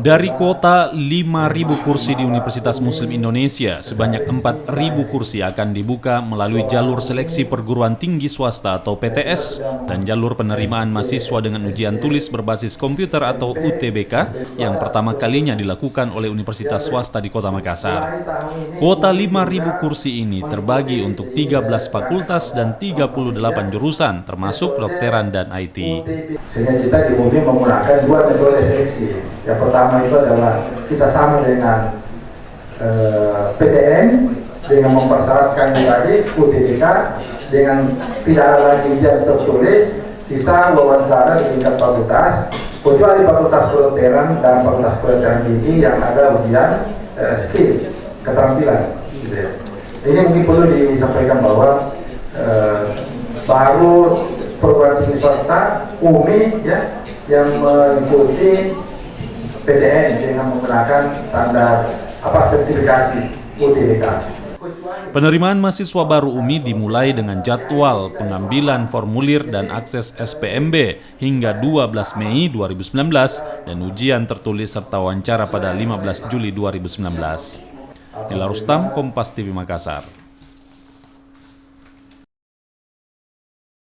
Dari kuota 5.000 kursi di Universitas Muslim Indonesia, sebanyak 4.000 kursi akan dibuka melalui jalur seleksi perguruan tinggi swasta atau PTS dan jalur penerimaan mahasiswa dengan ujian tulis berbasis komputer atau UTBK yang pertama kalinya dilakukan oleh Universitas swasta di Kota Makassar. Kuota 5.000 kursi ini terbagi untuk 13 fakultas dan 38 jurusan, termasuk kedokteran dan IT. Sehingga kita di UMI menggunakan dua metode seleksi. Yang pertama itu adalah kita sama dengan PTN dengan mempersyaratkan tadi UTBK dengan tidak ada lagi ujian tertulis, sisa wawancara di tingkat fakultas, kecuali fakultas kedokteran dan fakultas kedokteran tinggi yang ada ujian skill keterampilan. Ini mungkin perlu disampaikan bahwa baru perguruan tinggi swasta UMI ya yang mengikuti PTN dengan menggunakan standar sertifikasi UTBK. Penerimaan mahasiswa baru UMI dimulai dengan jadwal pengambilan formulir dan akses SPMB hingga 12 Mei 2019 dan ujian tertulis serta wawancara pada 15 Juli 2019. Nila Rustam, Kompas TV Makassar.